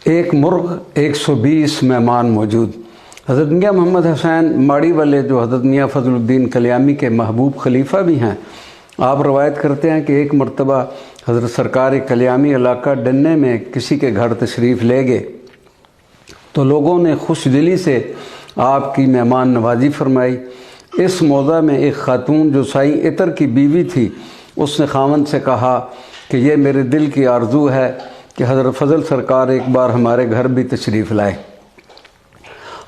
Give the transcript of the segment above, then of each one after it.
एक मुर्ग 120 मेहमान मौजूद। हज़रत मियाँ मोहम्मद हुसैन माड़ी वाले जो हज़रत मियाँ फ़ज़लुद्दीन कल्यामी के महबूब खलीफा भी हैं, आप रवायत करते हैं कि एक मरतबा हज़रत सरकार कल्यामी इलाका डन्ने में किसी के घर तशरीफ़ ले गए तो लोगों ने खुश दिली से आपकी मेहमान नवाजी फरमाई। इस मौज़ा में एक ख़ातून जो साई इतर की बीवी थी, उसने खावंद से कहा कि ये मेरे दिल की आरज़ू है कि हज़रत फ़ज़ल सरकार एक बार हमारे घर भी तशरीफ़ लाए।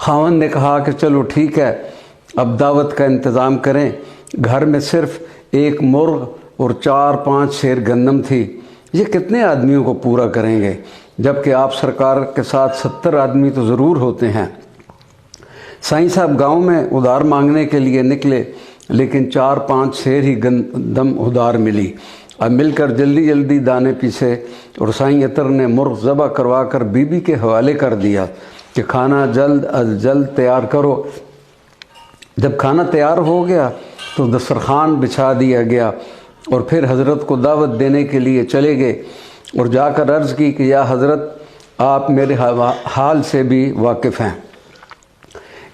खावंद ने कहा कि चलो ठीक है, अब दावत का इंतज़ाम करें। घर में सिर्फ़ एक मुर्ग और 4-5 सेर गंदम थी। ये कितने आदमियों को पूरा करेंगे, जबकि आप सरकार के साथ 70 आदमी तो ज़रूर होते हैं। साईं साहब गांव में उधार मांगने के लिए निकले, लेकिन 4-5 सेर ही गंदम उधार मिली। अब मिलकर जल्दी जल्दी दाने पीसे और साईं अतर ने मुर्ग ज़बह करवा कर बीबी के हवाले कर दिया कि खाना जल्द अज जल्द तैयार करो। जब खाना तैयार हो गया तो दस्तरखान बिछा दिया गया और फिर हज़रत को दावत देने के लिए चले गए और जाकर अर्ज़ की कि या हज़रत, आप मेरे हाल से भी वाकिफ़ हैं।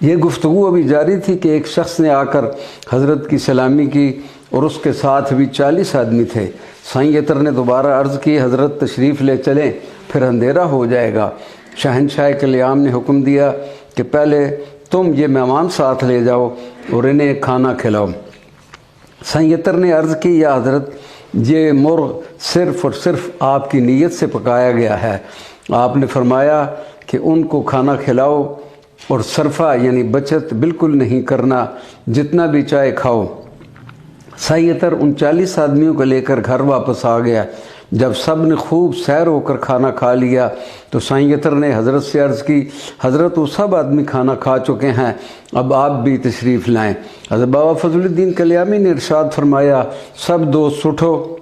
ये गुफ्तगू अभी जारी थी कि एक शख्स ने आकर हज़रत की सलामी की और उसके साथ भी 40 आदमी थे। साईं अतर ने दोबारा अर्ज़ की, हज़रत तशरीफ़ ले चलें, फिर अंधेरा हो जाएगा। शहनशाह कल्याम ने हुक्म दिया कि पहले तुम ये मेहमान साथ ले जाओ और इन्हें खाना खिलाओ। साईं अतर ने अर्ज़ की, या हज़रत, ये मुर्ग सिर्फ़ और सिर्फ आपकी नीयत से पकाया गया है। आपने फरमाया कि उनको खाना खिलाओ और सरफ़ा यानी बचत बिल्कुल नहीं करना, जितना भी चाहे खाओ। साईं अतर उन 40 आदमियों को लेकर घर वापस आ गया। जब सब ने खूब सैर होकर खाना खा लिया तो साईं अतर ने हज़रत से अर्ज़ की, हज़रत, वो सब आदमी खाना खा चुके हैं, अब आप भी तशरीफ़ लाएँ। हज़रत बाबा फ़ज़लुद्दीन कल्यामी ने इरशाद फरमाया, सब दोस्त उठो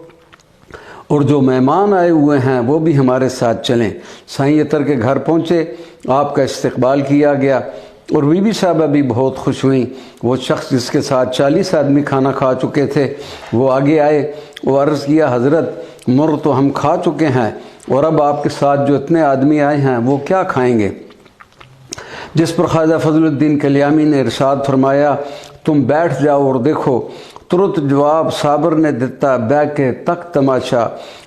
और जो मेहमान आए हुए हैं वो भी हमारे साथ चलें। साईं अतर के घर पहुँचे, आपका इस्तकबाल किया गया और बीबी साहबा भी बहुत खुश हुई। वो शख्स जिसके साथ 40 आदमी खाना खा चुके थे वो आगे आए, वो अर्ज़ किया, हज़रत, मुर्ग तो हम खा चुके हैं और अब आपके साथ जो इतने आदमी आए हैं वो क्या खाएंगे। जिस पर ख्वाजा फ़ज़लुद्दीन कल्यामी ने इरशाद फरमाया, तुम बैठ जाओ और देखो। तुरंत जवाब साबर ने दिता, बै के तक तमाशा,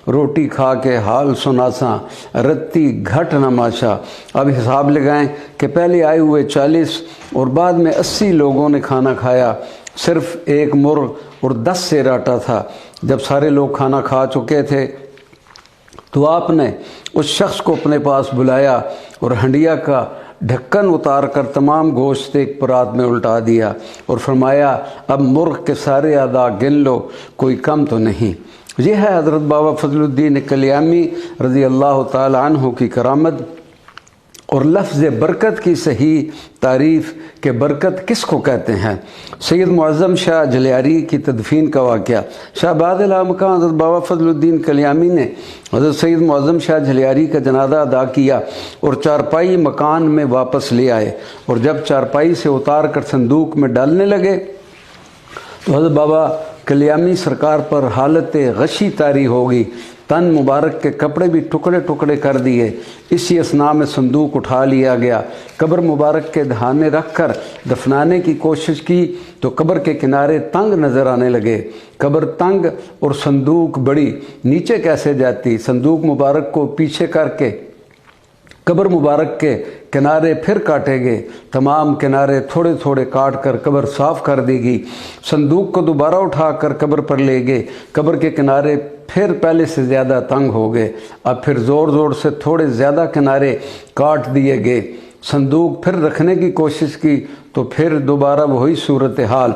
रोटी खा के हाल सुनासा, रत्ती घट नमाशा। अब हिसाब लगाएं कि पहले आए हुए 40 और बाद में 80 लोगों ने खाना खाया। सिर्फ़ एक मुर्ग और 10 सेर आटा था। जब सारे लोग खाना खा चुके थे तो आपने उस शख्स को अपने पास बुलाया और हंडिया का ढक्कन उतार कर तमाम गोश्त एक परात में उल्टा दिया और फरमाया, अब मुर्ग के सारे अदा गिन लो, कोई कम तो नहीं। ये है हज़रत बाबा फ़ज़लुद्दीन कल्यामी रज़ी अल्लाह ताला अन्हु की करामत और लफ्ज़ बरकत की सही तारीफ़ के बरकत किसको कहते हैं। सैयद मुअज़्ज़म शाह झलियारी की तदफ़ीन का वाक़या। शाहबाद लामकान हज़रत बाबा फ़ज़लुद्दीन कल्यामी ने हज़रत सैयद मुअज़्ज़म शाह झलियारी का जनाज़ा अदा किया और चारपाई मकान में वापस ले आए और जब चारपाई से उतार कर संदूक में डालने लगे तो हज़रत बाबा कल्यामी सरकार पर हालत गशी तारी हो गई। तन मुबारक के कपड़े भी टुकड़े टुकड़े कर दिए। इसी असना में संदूक उठा लिया गया। कब्र मुबारक के दहाने रख कर दफनाने की कोशिश की तो कब्र के किनारे तंग नज़र आने लगे। कब्र तंग और संदूक बड़ी, नीचे कैसे जाती। संदूक मुबारक को पीछे करके कब्र मुबारक के किनारे फिर काटे गए। तमाम किनारे थोड़े थोड़े काट कर कब्र साफ़ कर दी गई। संदूक को दोबारा उठा कर कब्र पर ले गए। कब्र के किनारे फिर पहले से ज़्यादा तंग हो गए। अब फिर ज़ोर ज़ोर से थोड़े ज़्यादा किनारे काट दिए गए। संदूक फिर रखने की कोशिश की तो फिर दोबारा वही सूरत हाल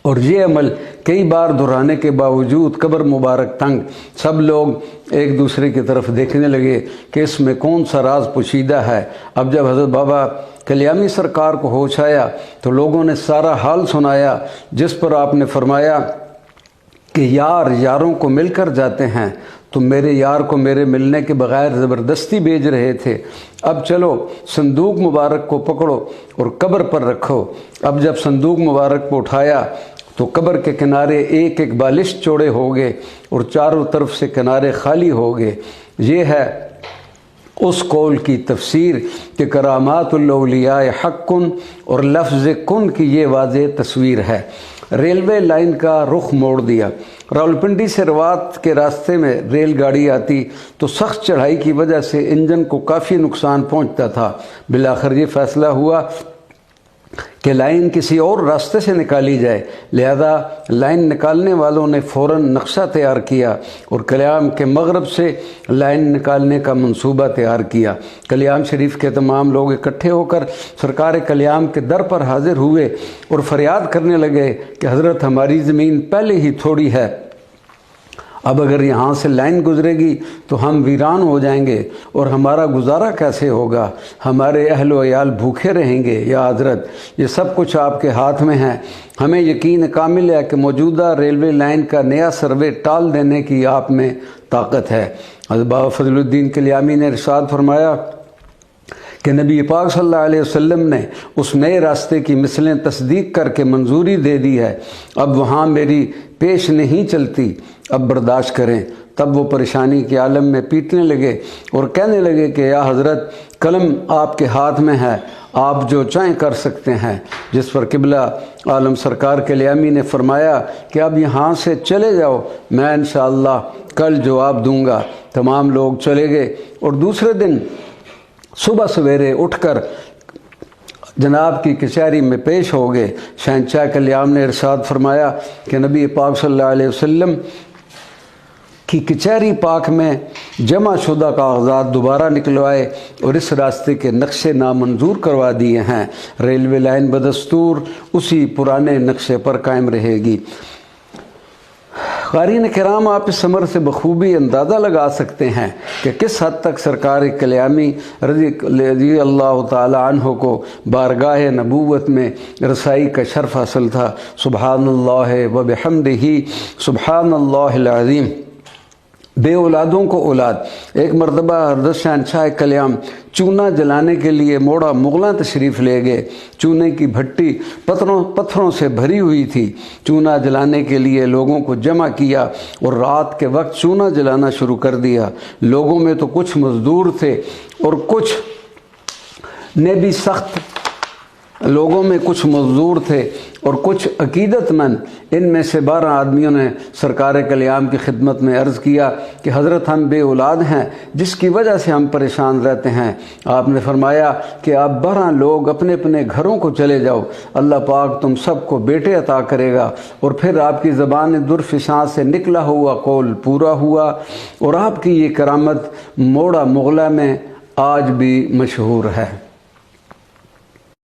और ये अमल कई बार दोहराने के बावजूद कब्र मुबारक तंग। सब लोग एक दूसरे की तरफ देखने लगे कि इसमें कौन सा राज पोशीदा है। अब जब हज़रत बाबा कल्यामी सरकार को होश आया तो लोगों ने सारा हाल सुनाया, जिस पर आपने फरमाया कि यार यारों को मिलकर जाते हैं, तो मेरे यार को मेरे मिलने के बग़ैर ज़बरदस्ती भेज रहे थे। अब चलो संदूक मुबारक को पकड़ो और कब्र पर रखो। अब जब संदूक मुबारक को उठाया तो कब्र के किनारे एक एक बालिश चौड़े हो गए और चारों तरफ से किनारे खाली हो गए। ये है اس قول کی تفسیر کہ کرامات الاولیاء حق کن اور لفظ کن کی یہ واضح تصویر ہے۔ ریلوے لائن کا رخ موڑ دیا۔ راولپنڈی سے روات کے راستے میں ریل گاڑی آتی تو سخت چڑھائی کی وجہ سے انجن کو کافی نقصان پہنچتا تھا۔ بالآخر یہ فیصلہ ہوا کہ لائن کسی اور راستے سے نکالی جائے، لہذا لائن نکالنے والوں نے فوراً نقشہ تیار کیا اور کلیام کے مغرب سے لائن نکالنے کا منصوبہ تیار کیا۔ کلیام شریف کے تمام لوگ اکٹھے ہو کر سرکار کلیام کے در پر حاضر ہوئے اور فریاد کرنے لگے کہ حضرت ہماری زمین پہلے ہی تھوڑی ہے، اب اگر یہاں سے لائن گزرے گی تو ہم ویران ہو جائیں گے اور ہمارا گزارا کیسے ہوگا، ہمارے اہل و عیال بھوکے رہیں گے۔ یا حضرت یہ سب کچھ آپ کے ہاتھ میں ہے، ہمیں یقین کامل ہے کہ موجودہ ریلوے لائن کا نیا سروے ٹال دینے کی آپ میں طاقت ہے۔ حضرت بابا فضل الدین کلیامی نے ارشاد فرمایا کہ نبی پاک صلی اللہ علیہ وسلم نے اس نئے راستے کی مثلیں تصدیق کر کے منظوری دے دی ہے، اب وہاں میری پیش نہیں چلتی، اب برداشت کریں۔ تب وہ پریشانی کے عالم میں پیٹنے لگے اور کہنے لگے کہ یا حضرت قلم آپ کے ہاتھ میں ہے، آپ جو چاہیں کر سکتے ہیں۔ جس پر قبلہ عالم سرکار کلیامی نے فرمایا کہ اب یہاں سے چلے جاؤ، میں انشاءاللہ کل جواب دوں گا۔ تمام لوگ چلے گئے اور دوسرے دن صبح سویرے اٹھ کر جناب کی کچہری میں پیش ہو گئے۔ شہنشاہ کلیام نے ارشاد فرمایا کہ نبی پاک صلی اللہ علیہ وسلم کی کچہری پاک میں جمع شدہ کاغذات دوبارہ نکلوائے اور اس راستے کے نقشے نامنظور کروا دیے ہیں۔ ریلوے لائن بدستور اسی پرانے نقشے پر قائم رہے گی۔ قارئین کرام، آپ اس عمر سے بخوبی اندازہ لگا سکتے ہیں کہ کس حد تک سرکار کلیامی رضی اللہ تعالی عنہ کو بارگاہ نبوت میں رسائی کا شرف حاصل تھا۔ سبحان اللہ و بحمدہ سبحان اللہ العظیم۔ بے اولادوں کو اولاد۔ ایک مرتبہ حضرت شہنشاہ کلیام چونا جلانے کے لیے موڑا مغلاں تشریف لے گئے۔ چونے کی بھٹی پتھروں سے بھری ہوئی تھی۔ چونا جلانے کے لیے لوگوں کو جمع کیا اور رات کے وقت چونا جلانا شروع کر دیا۔ لوگوں میں تو کچھ مزدور تھے اور کچھ عقیدت مند۔ ان میں سے 12 آدمیوں نے سرکار کلیام کی خدمت میں عرض کیا کہ حضرت ہم بے اولاد ہیں، جس کی وجہ سے ہم پریشان رہتے ہیں۔ آپ نے فرمایا کہ آپ 12 لوگ اپنے اپنے گھروں کو چلے جاؤ، اللہ پاک تم سب کو بیٹے عطا کرے گا۔ اور پھر آپ کی زبان درفشاں سے نکلا ہوا قول پورا ہوا اور آپ کی یہ کرامت موڑا مغلا میں آج بھی مشہور ہے۔